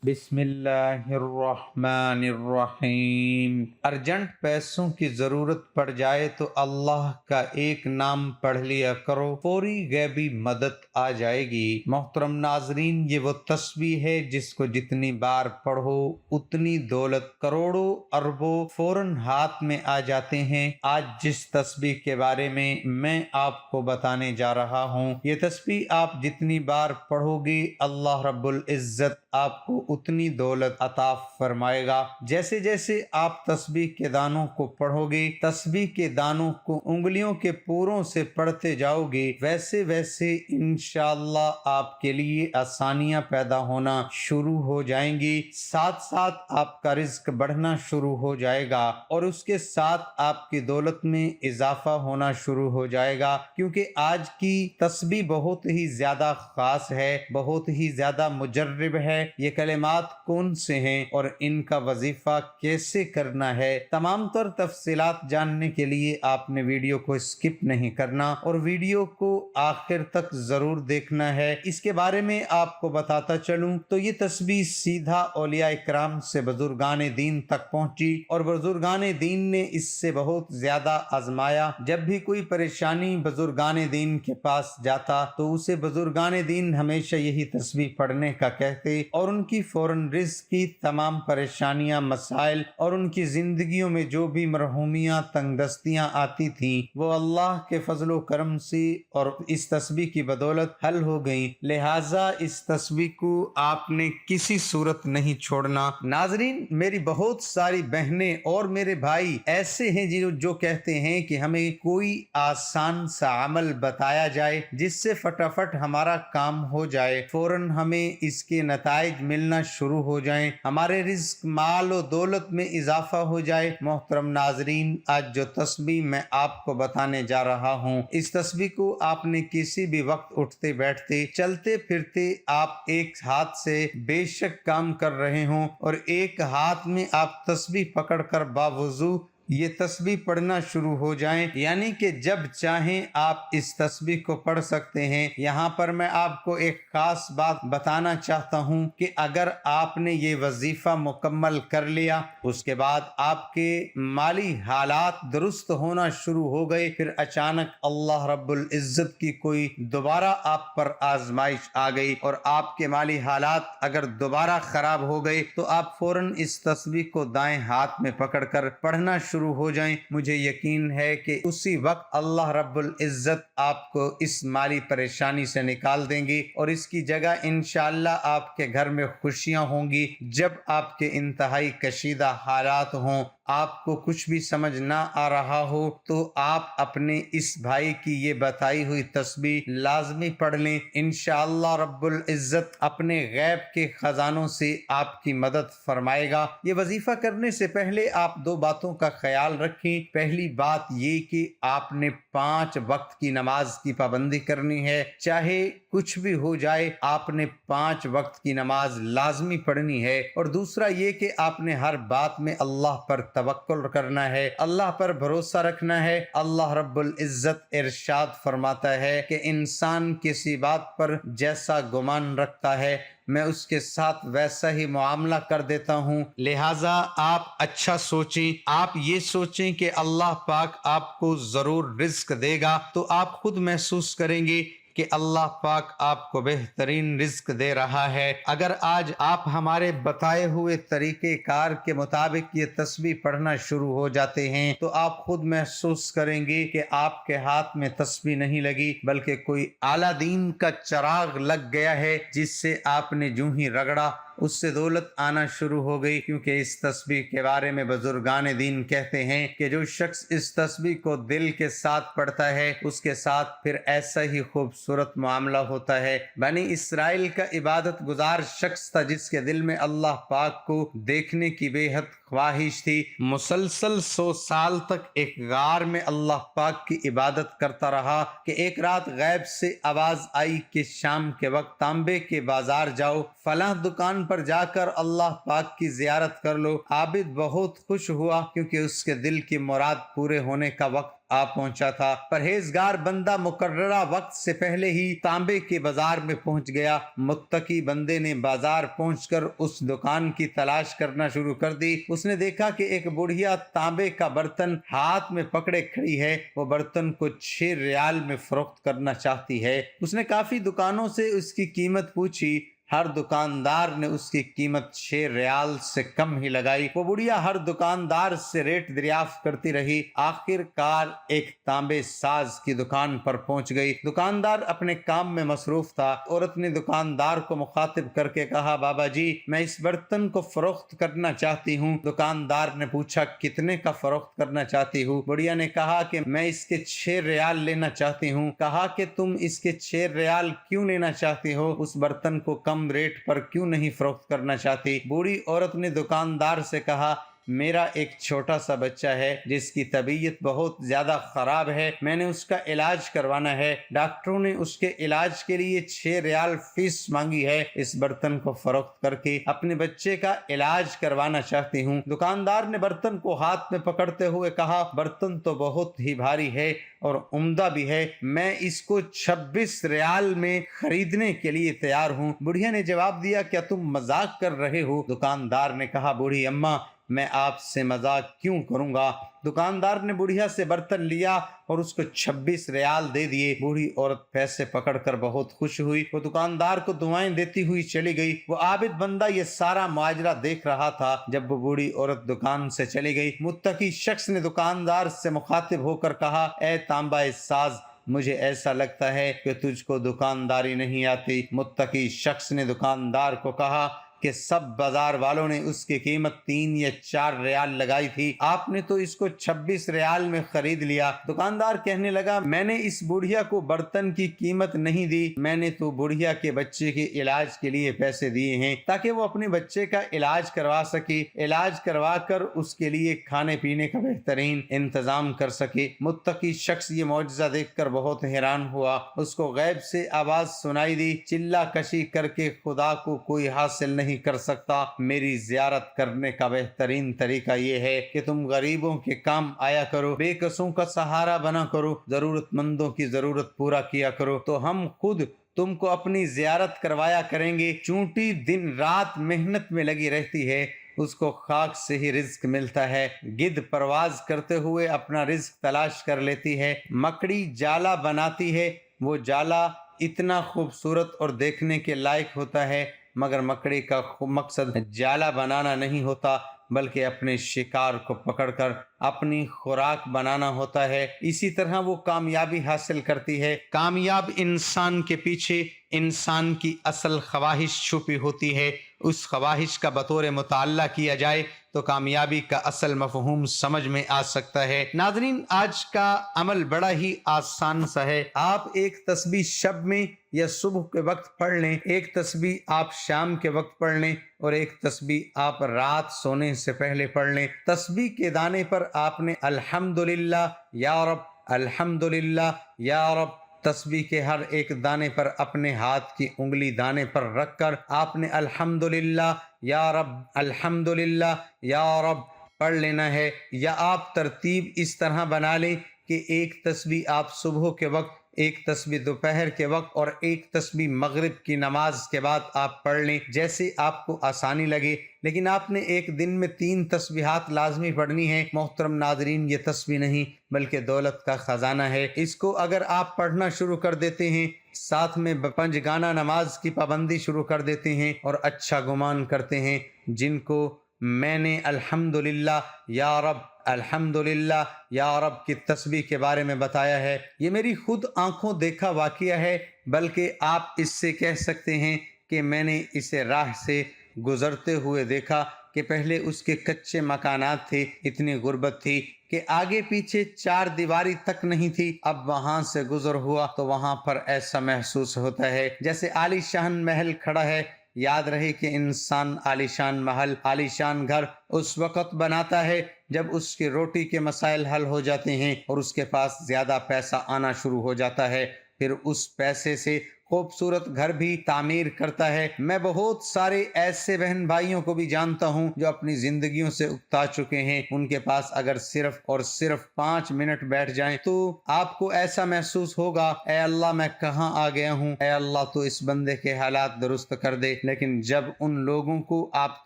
بسم اللہ الرحمن الرحیم۔ ارجنٹ پیسوں کی ضرورت پڑ جائے تو اللہ کا ایک نام پڑھ لیا کرو، فوری غیبی مدد آ جائے گی۔ محترم ناظرین، یہ وہ تسبیح ہے جس کو جتنی بار پڑھو اتنی دولت کروڑوں اربوں فوراً ہاتھ میں آ جاتے ہیں۔ آج جس تسبیح کے بارے میں آپ کو بتانے جا رہا ہوں، یہ تسبیح آپ جتنی بار پڑھو گے اللہ رب العزت آپ کو اتنی دولت عطا فرمائے گا۔ جیسے جیسے آپ تسبیح کے دانوں کو پڑھو گے، تسبیح کے دانوں کو انگلیوں کے پوروں سے پڑھتے جاؤ گے، ویسے ویسے انشاءاللہ آپ کے لیے آسانیاں پیدا ہونا شروع ہو جائیں گی، ساتھ ساتھ آپ کا رزق بڑھنا شروع ہو جائے گا اور اس کے ساتھ آپ کی دولت میں اضافہ ہونا شروع ہو جائے گا، کیونکہ آج کی تسبیح بہت ہی زیادہ خاص ہے، بہت ہی زیادہ مجرب ہے۔ یہ کلمات کون سے ہیں اور ان کا وظیفہ کیسے کرنا ہے، تمام تر تفصیلات جاننے کے لیے آپ نے ویڈیو کو اسکپ نہیں کرنا اور ویڈیو کو آخر تک ضرور دیکھنا ہے۔ اس کے بارے میں آپ کو بتاتا چلوں تو یہ تسبیح سیدھا اولیاء اکرام سے بزرگان دین تک پہنچی اور بزرگان دین نے اس سے بہت زیادہ آزمایا۔ جب بھی کوئی پریشانی بزرگان دین کے پاس جاتا تو اسے بزرگان دین ہمیشہ یہی تسبیح پڑھنے کا کہتے اور ان کی فوراً رزق کی تمام پریشانیاں، مسائل اور ان کی زندگیوں میں جو بھی مرحومیاں، تنگ دستیاں آتی تھیں وہ اللہ کے فضل و کرم سے اور اس تسبیح کی بدولت حل ہو گئیں۔ لہٰذا اس تسبیح کو آپ نے کسی صورت نہیں چھوڑنا۔ ناظرین، میری بہت ساری بہنیں اور میرے بھائی ایسے ہیں جو کہتے ہیں کہ ہمیں کوئی آسان سا عمل بتایا جائے جس سے فٹافٹ ہمارا کام ہو جائے، فوراً ہمیں اس کے نتائج ملنا شروع ہو جائیں، ہمارے رزق، مال و دولت میں اضافہ ہو جائے۔ محترم ناظرین، آج جو تسبیح میں آپ کو بتانے جا رہا ہوں، اس تسبیح کو آپ نے کسی بھی وقت اٹھتے بیٹھتے چلتے پھرتے آپ ایک ہاتھ سے بے شک کام کر رہے ہوں اور ایک ہاتھ میں آپ تسبیح پکڑ کر باوضو یہ تسبیح پڑھنا شروع ہو جائیں، یعنی کہ جب چاہیں آپ اس تسبیح کو پڑھ سکتے ہیں۔ یہاں پر میں آپ کو ایک خاص بات بتانا چاہتا ہوں کہ اگر آپ نے یہ وظیفہ مکمل کر لیا، اس کے بعد آپ کے مالی حالات درست ہونا شروع ہو گئے، پھر اچانک اللہ رب العزت کی کوئی دوبارہ آپ پر آزمائش آ گئی اور آپ کے مالی حالات اگر دوبارہ خراب ہو گئے تو آپ فوراً اس تسبیح کو دائیں ہاتھ میں پکڑ کر پڑھنا شروع ہو جائیں۔ مجھے یقین ہے کہ اسی وقت اللہ رب العزت آپ کو اس مالی پریشانی سے نکال دیں گے اور اس کی جگہ انشاءاللہ آپ کے گھر میں خوشیاں ہوں گی۔ جب آپ کے انتہائی کشیدہ حالات ہوں، آپ کو کچھ بھی سمجھ نہ آ رہا ہو، تو آپ اپنے اس بھائی کی یہ بتائی ہوئی تسبیح لازمی پڑھ لیں، انشاءاللہ رب العزت اپنے غیب کے خزانوں سے آپ کی مدد فرمائے گا۔ یہ وظیفہ کرنے سے پہلے آپ دو باتوں کا خیال رکھیں۔ پہلی بات یہ کہ آپ نے 5 وقت کی نماز کی پابندی کرنی ہے، چاہے کچھ بھی ہو جائے آپ نے 5 وقت کی نماز لازمی پڑھنی ہے، اور دوسرا یہ کہ آپ نے ہر بات میں اللہ پر توکل کرنا ہے، اللہ پر بھروسہ رکھنا ہے۔ اللہ رب العزت ارشاد فرماتا ہے کہ انسان کسی بات پر جیسا گمان رکھتا ہے میں اس کے ساتھ ویسا ہی معاملہ کر دیتا ہوں۔ لہٰذا آپ اچھا سوچیں، آپ یہ سوچیں کہ اللہ پاک آپ کو ضرور رزق دے گا، تو آپ خود محسوس کریں گے کہ اللہ پاک آپ کو بہترین رزق دے رہا ہے۔ اگر آج آپ ہمارے بتائے ہوئے طریقہ کار کے مطابق یہ تسبیح پڑھنا شروع ہو جاتے ہیں تو آپ خود محسوس کریں گے کہ آپ کے ہاتھ میں تسبیح نہیں لگی بلکہ کوئی اعلیٰ دین کا چراغ لگ گیا ہے، جس سے آپ نے جو ہی رگڑا اس سے دولت آنا شروع ہو گئی، کیونکہ اس تسبیح کے بارے میں بزرگان دین کہتے ہیں کہ جو شخص اس تسبیح کو دل کے ساتھ پڑھتا ہے اس کے ساتھ پھر ایسا ہی خوبصورت معاملہ ہوتا ہے۔ بنی اسرائیل کا عبادت گزار شخص تھا جس کے دل میں اللہ پاک کو دیکھنے کی بے حد خواہش تھی، مسلسل 100 سال تک ایک غار میں اللہ پاک کی عبادت کرتا رہا کہ ایک رات غیب سے آواز آئی کہ شام کے وقت تانبے کے بازار جاؤ، فلاں دکان پر جا کر اللہ پاک کی زیارت کر لو۔ عابد بہت خوش ہوا کیونکہ اس کے دل کی مراد پورے ہونے کا وقت آ پہنچا تھا۔ پرہیزگار بندہ مقررہ وقت سے پہلے ہی تانبے کے بازار میں پہنچ گیا۔ متقی بندے نے بازار پہنچ کر اس دکان کی تلاش کرنا شروع کر دی۔ اس نے دیکھا کہ ایک بڑھیا تانبے کا برتن ہاتھ میں پکڑے کھڑی ہے۔ وہ برتن کو 6 ریال میں فروخت کرنا چاہتی ہے۔ اس نے کافی دکانوں سے اس کی قیمت پوچھی، ہر دکاندار نے اس کی قیمت 6 ریال سے کم ہی لگائی۔ وہ بڑھیا ہر دکاندار سے ریٹ دریافت کرتی رہی۔ آخر کار ایک تانبے ساز کی دکان پر پہنچ گئی۔ دکاندار اپنے کام میں مصروف تھا۔ عورت نے دکاندار کو مخاطب کر کے کہا، بابا جی میں اس برتن کو فروخت کرنا چاہتی ہوں۔ دکاندار نے پوچھا، کتنے کا فروخت کرنا چاہتی ہوں؟ بڑھیا نے کہا کہ میں اس کے 6 ریال لینا چاہتی ہوں۔ کہا کہ تم اس کے 6 ریال کیوں لینا چاہتی ہو؟ اس برتن کو کم ریٹ پر کیوں نہیں فروخت کرنا چاہتی؟ بوڑھی عورت نے دکاندار سے کہا، میرا ایک چھوٹا سا بچہ ہے جس کی طبیعت بہت زیادہ خراب ہے، میں نے اس کا علاج کروانا ہے۔ ڈاکٹروں نے اس کے علاج کے لیے 6 ریال فیس مانگی ہے۔ اس برتن کو فروخت کر کے اپنے بچے کا علاج کروانا چاہتی ہوں۔ دکاندار نے برتن کو ہاتھ میں پکڑتے ہوئے کہا، برتن تو بہت ہی بھاری ہے اور عمدہ بھی ہے، میں اس کو 26 ریال میں خریدنے کے لیے تیار ہوں۔ بڑھیا نے جواب دیا، کیا تم مذاق کر رہے ہو؟ دکاندار نے کہا، بوڑھی اماں میں آپ سے مذاق کیوں کروں گا؟ دکاندار نے بڑھیا سے برتن لیا اور اس کو 26 ریال دے دیے۔ بوڑھی عورت پیسے پکڑ کر بہت خوش ہوئی۔ وہ دکاندار کو دعائیں دیتی ہوئی چلی گئی۔ وہ عابد بندہ یہ سارا ماجرا دیکھ رہا تھا۔ جب وہ بوڑھی عورت دکان سے چلی گئی، متقی شخص نے دکاندار سے مخاطب ہو کر کہا، اے تانبا ساز مجھے ایسا لگتا ہے کہ تجھ کو دکانداری نہیں آتی۔ متقی شخص نے دکاندار کو کہا کہ سب بازار والوں نے اس کی قیمت 3 یا 4 ریال لگائی تھی، آپ نے تو اس کو 26 ریال میں خرید لیا۔ دکاندار کہنے لگا، میں نے اس بڑھیا کو برتن کی قیمت نہیں دی، میں نے تو بڑھیا کے بچے کے علاج کے لیے پیسے دیے ہیں تاکہ وہ اپنے بچے کا علاج کروا سکے، علاج کروا کر اس کے لیے کھانے پینے کا بہترین انتظام کر سکے۔ متقی شخص یہ معجزہ دیکھ کر بہت حیران ہوا۔ اس کو غیب سے آواز سنائی دی، چلا کشی کر کے خدا کو کوئی حاصل نہیں کر سکتا۔ میری زیارت کرنے کا بہترین طریقہ یہ ہے کہ تم غریبوں کے کام آیا کرو، بے کسوں کا سہارا بنا کرو، ضرورت مندوں کی ضرورت پورا کیا کرو، تو ہم خود تم کو اپنی زیارت کروایا کریں گے۔ چونٹی دن رات محنت میں لگی رہتی ہے، اس کو خاک سے ہی رزق ملتا ہے۔ گدھ پرواز کرتے ہوئے اپنا رزق تلاش کر لیتی ہے۔ مکڑی جالا بناتی ہے، وہ جالا اتنا خوبصورت اور دیکھنے کے لائق ہوتا ہے، مگر مکڑی کا مقصد جالا بنانا نہیں ہوتا بلکہ اپنے شکار کو پکڑ کر اپنی خوراک بنانا ہوتا ہے۔ اسی طرح وہ کامیابی حاصل کرتی ہے۔ کامیاب انسان کے پیچھے انسان کی اصل خواہش چھپی ہوتی ہے۔ اس خواہش کا بطور مطالعہ کیا جائے تو کامیابی کا اصل مفہوم سمجھ میں آ سکتا ہے۔ ناظرین، آج کا عمل بڑا ہی آسان سا ہے۔ آپ ایک تسبیح شب میں یا صبح کے وقت پڑھ لیں، ایک تسبیح آپ شام کے وقت پڑھ لیں اور ایک تسبیح آپ رات سونے سے پہلے پڑھ لیں۔ تسبیح کے دانے پر آپ نے الحمدللہ یا رب، الحمدللہ یا رب، تسبیح کے ہر ایک دانے پر اپنے ہاتھ کی انگلی دانے پر رکھ کر آپ نے الحمدللہ یا رب، الحمدللہ یا رب پڑھ لینا ہے۔ یا آپ ترتیب اس طرح بنا لیں کہ ایک تسبیح آپ صبح کے وقت، ایک تسبیح دوپہر کے وقت اور ایک تسبیح مغرب کی نماز کے بعد آپ پڑھ لیں، جیسے آپ کو آسانی لگے۔ لیکن آپ نے ایک دن میں 3 تسبیحات لازمی پڑھنی ہے۔ محترم ناظرین، یہ تسبیح نہیں بلکہ دولت کا خزانہ ہے۔ اس کو اگر آپ پڑھنا شروع کر دیتے ہیں، ساتھ میں 5 گانا نماز کی پابندی شروع کر دیتے ہیں اور اچھا گمان کرتے ہیں، جن کو میں نے الحمدللہ یا رب، الحمدللہ یا رب کی تسبیح کے بارے میں بتایا ہے، یہ میری خود آنکھوں دیکھا واقعہ ہے، بلکہ آپ اس سے کہہ سکتے ہیں کہ میں نے اسے راہ سے گزرتے ہوئے دیکھا کہ پہلے اس کے کچے مکانات تھے، اتنی غربت تھی کہ آگے پیچھے 4 دیواری تک نہیں تھی۔ اب وہاں سے گزر ہوا تو وہاں پر ایسا محسوس ہوتا ہے جیسے عالی شان محل کھڑا ہے۔ یاد رہے کہ انسان عالی شان محل، عالی شان گھر اس وقت بناتا ہے جب اس کی روٹی کے مسائل حل ہو جاتے ہیں اور اس کے پاس زیادہ پیسہ آنا شروع ہو جاتا ہے۔ پھر اس پیسے سے خوبصورت گھر بھی تعمیر کرتا ہے۔ میں بہت سارے ایسے بہن بھائیوں کو بھی جانتا ہوں جو اپنی زندگیوں سے اکتا چکے ہیں۔ ان کے پاس اگر صرف اور صرف 5 منٹ بیٹھ جائیں تو آپ کو ایسا محسوس ہوگا، اے اللہ میں کہاں آ گیا ہوں، اے اللہ تو اس بندے کے حالات درست کر دے۔ لیکن جب ان لوگوں کو آپ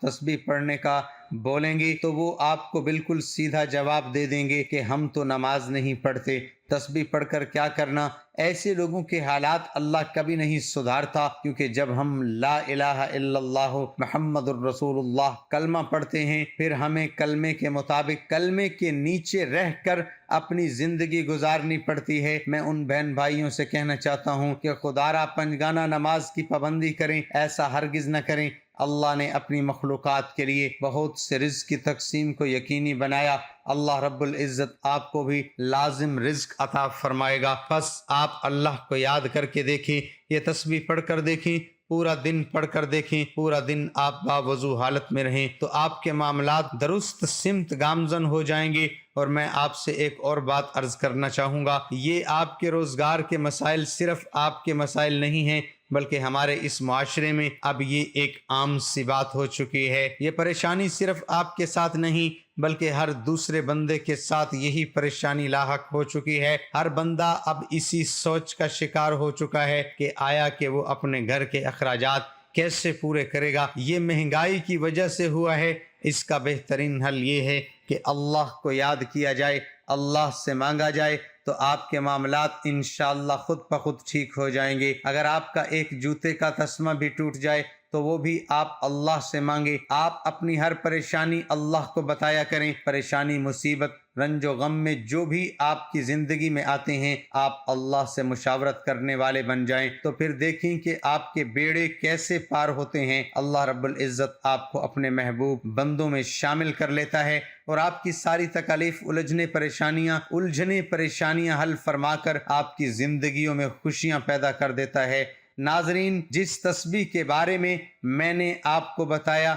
تسبیح پڑھنے کا بولیں گے تو وہ آپ کو بالکل سیدھا جواب دے دیں گے کہ ہم تو نماز نہیں پڑھتے، تسبیح پڑھ کر کیا کرنا۔ ایسے لوگوں کے حالات اللہ کبھی نہیں سدھارتا، کیونکہ جب ہم لا الہ الا اللہ محمد الرسول اللہ کلمہ پڑھتے ہیں، پھر ہمیں کلمے کے مطابق کلمے کے نیچے رہ کر اپنی زندگی گزارنی پڑتی ہے۔ میں ان بہن بھائیوں سے کہنا چاہتا ہوں کہ خدا را پنجگانہ نماز کی پابندی کریں، ایسا ہرگز نہ کریں۔ اللہ نے اپنی مخلوقات کے لیے بہت سے رزق کی تقسیم کو یقینی بنایا۔ اللہ رب العزت آپ کو بھی لازم رزق عطا فرمائے گا۔ بس آپ اللہ کو یاد کر کے دیکھیں، یہ تسبیح پڑھ کر دیکھیں، پورا دن پڑھ کر دیکھیں، پورا دن آپ باوضو حالت میں رہیں تو آپ کے معاملات درست سمت گامزن ہو جائیں گے۔ اور میں آپ سے ایک اور بات عرض کرنا چاہوں گا، یہ آپ کے روزگار کے مسائل صرف آپ کے مسائل نہیں ہیں، بلکہ ہمارے اس معاشرے میں اب یہ ایک عام سی بات ہو چکی ہے۔ یہ پریشانی صرف آپ کے ساتھ نہیں بلکہ ہر دوسرے بندے کے ساتھ یہی پریشانی لاحق ہو چکی ہے۔ ہر بندہ اب اسی سوچ کا شکار ہو چکا ہے کہ آیا کہ وہ اپنے گھر کے اخراجات کیسے پورے کرے گا۔ یہ مہنگائی کی وجہ سے ہوا ہے۔ اس کا بہترین حل یہ ہے کہ اللہ کو یاد کیا جائے، اللہ سے مانگا جائے تو آپ کے معاملات انشاءاللہ خود بخود ٹھیک ہو جائیں گے۔ اگر آپ کا ایک جوتے کا تسمہ بھی ٹوٹ جائے تو وہ بھی آپ اللہ سے مانگے۔ آپ اپنی ہر پریشانی اللہ کو بتایا کریں۔ پریشانی، مصیبت، رنج و غم میں جو بھی آپ کی زندگی میں آتے ہیں، آپ اللہ سے مشاورت کرنے والے بن جائیں تو پھر دیکھیں کہ آپ کے بیڑے کیسے پار ہوتے ہیں۔ اللہ رب العزت آپ کو اپنے محبوب بندوں میں شامل کر لیتا ہے اور آپ کی ساری تکالیف، الجھنے پریشانیاں حل فرما کر آپ کی زندگیوں میں خوشیاں پیدا کر دیتا ہے۔ ناظرین، جس تسبیح کے بارے میں نے آپ کو بتایا،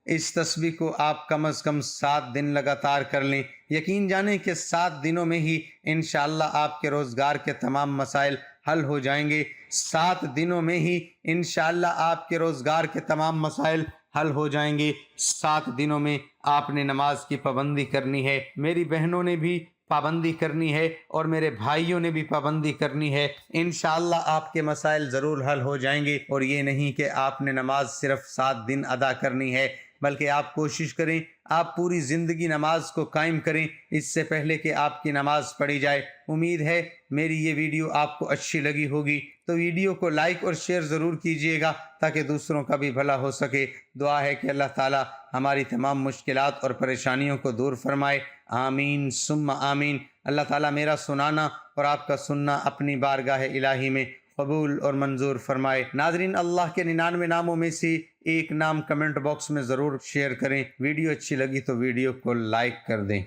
اس تسبیح کو آپ کم از کم 7 دن لگاتار کر لیں۔ یقین جانیں کہ 7 دنوں میں ہی انشاءاللہ آپ کے روزگار کے تمام مسائل حل ہو جائیں گے۔ 7 دنوں میں ہی انشاءاللہ آپ کے روزگار کے تمام مسائل حل ہو جائیں گے۔ 7 دنوں میں آپ نے نماز کی پابندی کرنی ہے، میری بہنوں نے بھی پابندی کرنی ہے اور میرے بھائیوں نے بھی پابندی کرنی ہے۔ انشاءاللہ آپ کے مسائل ضرور حل ہو جائیں گے۔ اور یہ نہیں کہ آپ نے نماز صرف 7 دن ادا کرنی ہے، بلکہ آپ کوشش کریں آپ پوری زندگی نماز کو قائم کریں اس سے پہلے کہ آپ کی نماز پڑھی جائے۔ امید ہے میری یہ ویڈیو آپ کو اچھی لگی ہوگی، تو ویڈیو کو لائک اور شیئر ضرور کیجیے گا تاکہ دوسروں کا بھی بھلا ہو سکے۔ دعا ہے کہ اللہ تعالی ہماری تمام مشکلات اور پریشانیوں کو دور فرمائے، آمین ثم آمین۔ اللہ تعالی میرا سنانا اور آپ کا سننا اپنی بارگاہ الہی میں قبول اور منظور فرمائے۔ ناظرین، اللہ کے 99 ناموں میں سے ایک نام کمنٹ باکس میں ضرور شیئر کریں۔ ویڈیو اچھی لگی تو ویڈیو کو لائک کر دیں۔